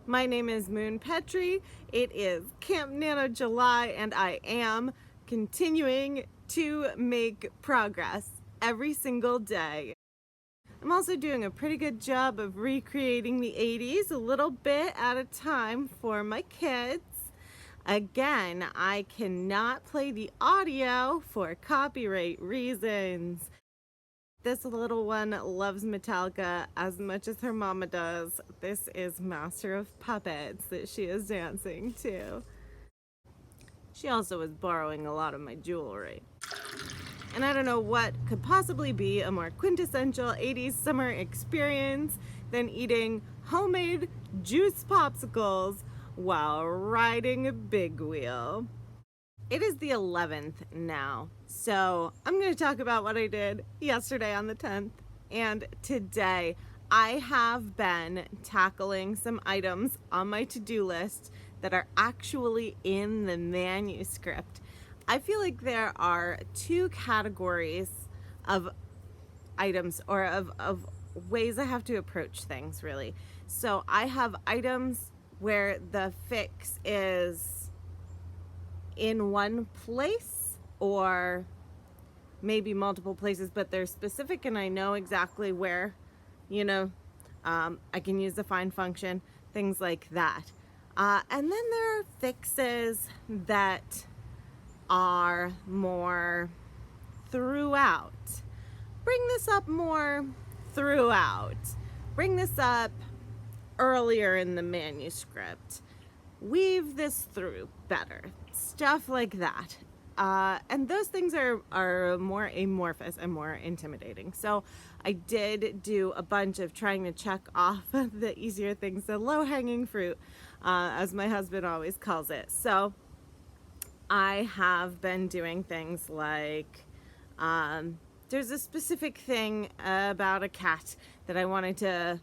My name is Moon Petrie. It is Camp Nano July, and I am continuing to make progress every single day. I'm also doing a pretty good job of recreating the 80s a little bit at a time for my kids. Again, I cannot play the audio for copyright reasons. This little one loves Metallica as much as her mama does. This is Master of Puppets that she is dancing to. She also is borrowing a lot of my jewelry. And I don't know what could possibly be a more quintessential 80s summer experience than eating homemade juice popsicles while riding a big wheel. It is the 11th now, so I'm going to talk about what I did yesterday on the 10th and today. I have been tackling some items on my to-do list that are actually in the manuscript. I feel like there are two categories of items or of ways I have to approach things, really. So I have items where the fix is in one place or maybe multiple places, but they're specific and I know exactly where, I can use the find function, things like that. And then there are fixes that are more throughout. Bring this up more throughout. Bring this up earlier in the manuscript. Weave this through better. Stuff like that. And those things are more amorphous and more intimidating. So I did do a bunch of trying to check off the easier things, the low-hanging fruit, as my husband always calls it. So I have been doing things like, there's a specific thing about a cat that I wanted to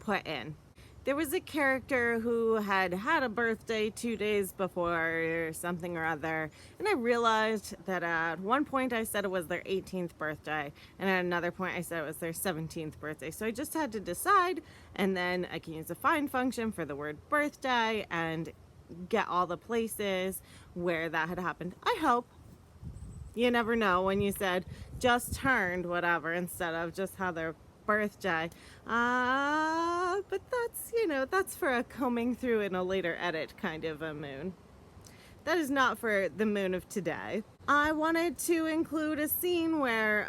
put in. There was a character who had had a birthday 2 days before or something or other, and I realized that at one point I said it was their 18th birthday, and at another point I said it was their 17th birthday. So I just had to decide, and then I can use the find function for the word birthday and get all the places where that had happened. I hope. You never know when you said just turned whatever instead of just how their birthday. But that's for a combing through in a later edit kind of a moon. That is not for the moon of today. I wanted to include a scene where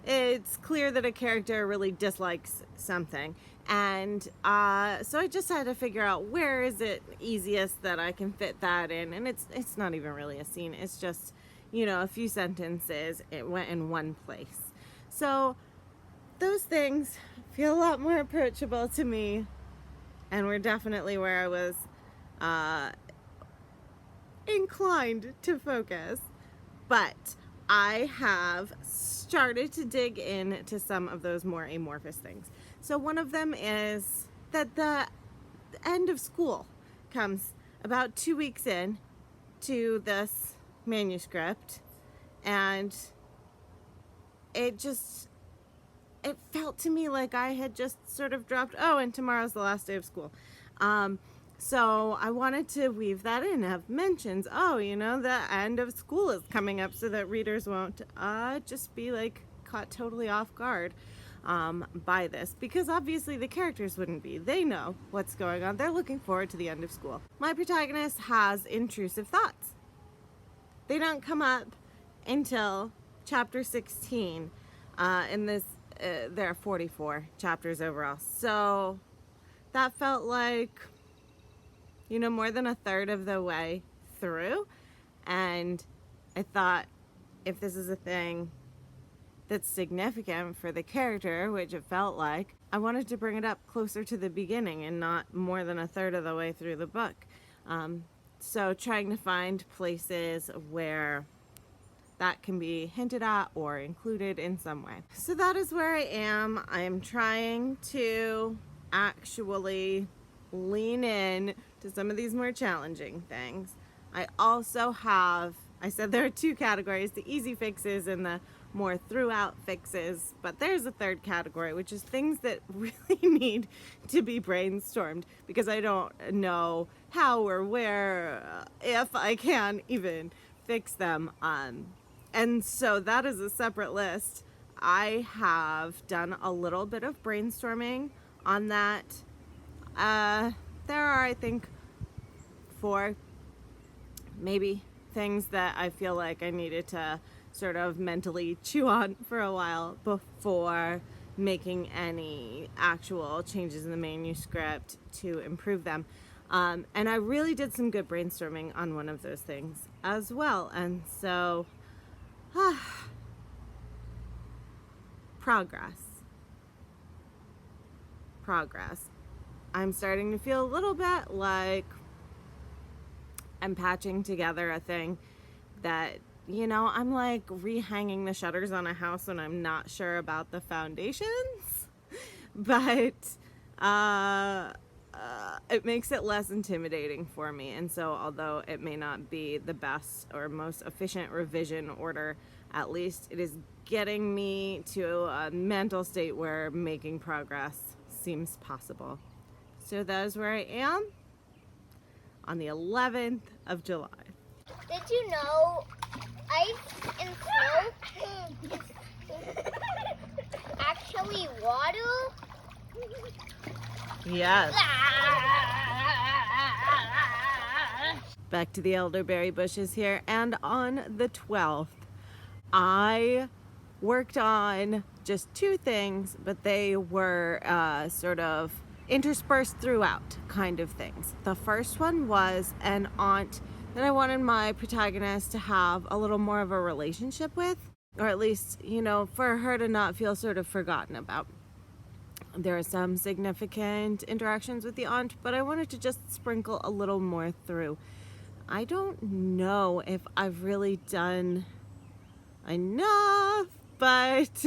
it's clear that a character really dislikes something. And so I just had to figure out where is it easiest that I can fit that in. And it's not even really a scene. It's just, a few sentences. It went in one place. So those things feel a lot more approachable to me, and were definitely where I was inclined to focus. But I have started to dig into some of those more amorphous things. So one of them is that the end of school comes about 2 weeks in to this manuscript, and it felt to me like I had just sort of dropped, and tomorrow's the last day of school. So I wanted to weave that in, have mentions, the end of school is coming up, so that readers won't just be caught totally off guard by this, because obviously the characters wouldn't be. They know what's going on. They're looking forward to the end of school. My protagonist has intrusive thoughts. They don't come up until chapter 16 in this. There are 44 chapters overall, so that felt like more than a third of the way through. And I thought, if this is a thing that's significant for the character, which it felt like, I wanted to bring it up closer to the beginning and not more than a third of the way through the book. So trying to find places where that can be hinted at or included in some way. So that is where I am. I am trying to actually lean in to some of these more challenging things. I also have, I said there are two categories, the easy fixes and the more throughout fixes, but there's a third category, which is things that really need to be brainstormed because I don't know how or where, if I can even fix them. And so that is a separate list. I have done a little bit of brainstorming on that. There are, I think, 4 maybe things that I feel like I needed to sort of mentally chew on for a while before making any actual changes in the manuscript to improve them. And I really did some good brainstorming on one of those things as well. And so, progress. I'm starting to feel a little bit like I'm patching together a thing that, you know, I'm like rehanging the shutters on a house when I'm not sure about the foundations, but it makes it less intimidating for me. And so although it may not be the best or most efficient revision order, at least it is getting me to a mental state where making progress seems possible. So that is where I am on the 11th of July. Did you know ice and snow is actually water? Yes. Back to the elderberry bushes here, and on the 12th, I worked on just 2 things, but they were sort of interspersed throughout kind of things. The first one was an aunt that I wanted my protagonist to have a little more of a relationship with, or at least, you know, for her to not feel sort of forgotten about. There are some significant interactions with the aunt, but I wanted to just sprinkle a little more through. I don't know if I've really done enough, but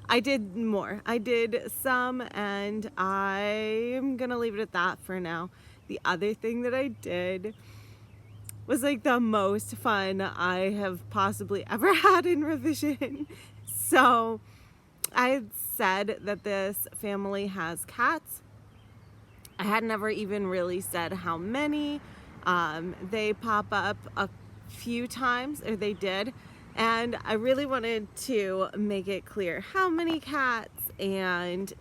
I did more. I did some, and I'm gonna leave it at that for now. The other thing that I did was like the most fun I have possibly ever had in revision. So I had said that this family has cats. I had never even really said how many. They pop up a few times, or they did. And I really wanted to make it clear how many cats and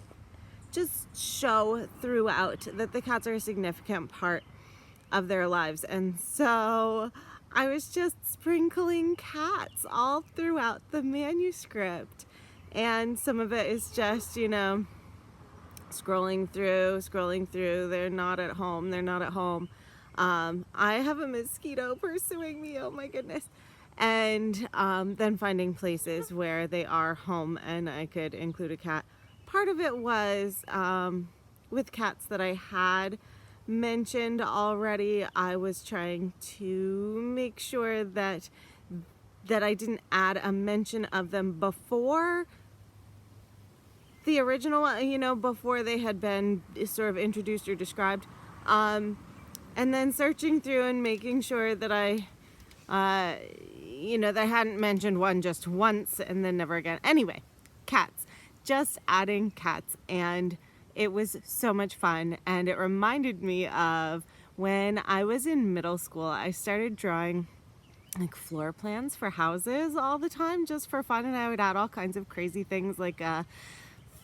just show throughout that the cats are a significant part of their lives. And so I was just sprinkling cats all throughout the manuscript. And some of it is just, you know, scrolling through. They're not at home. I have a mosquito pursuing me. Oh my goodness. And then finding places where they are home and I could include a cat. Part of it was with cats that I had mentioned already. I was trying to make sure that I didn't add a mention of them before the original one, you know, before they had been sort of introduced or described. And then searching through and making sure that I you know, they hadn't mentioned one just once and then never again. Anyway, cats. Just adding cats. And it was so much fun. And it reminded me of when I was in middle school. I started drawing like floor plans for houses all the time just for fun. And I would add all kinds of crazy things like a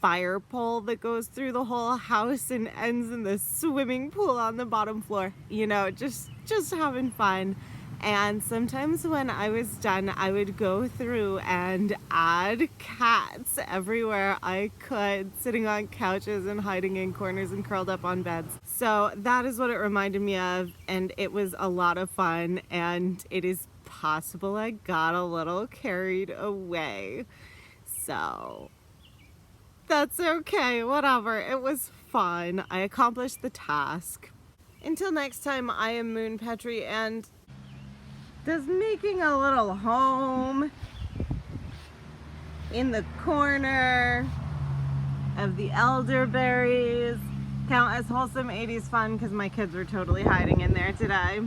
fire pole that goes through the whole house and ends in the swimming pool on the bottom floor. You know, just having fun. And sometimes when I was done, I would go through and add cats everywhere I could, sitting on couches and hiding in corners and curled up on beds. So that is what it reminded me of, and it was a lot of fun, and it is possible I got a little carried away. So that's okay, whatever. It was fun. I accomplished the task. Until next time, I am Moon Petrie, and does making a little home in the corner of the elderberries count as wholesome 80s fun? Because my kids were totally hiding in there today.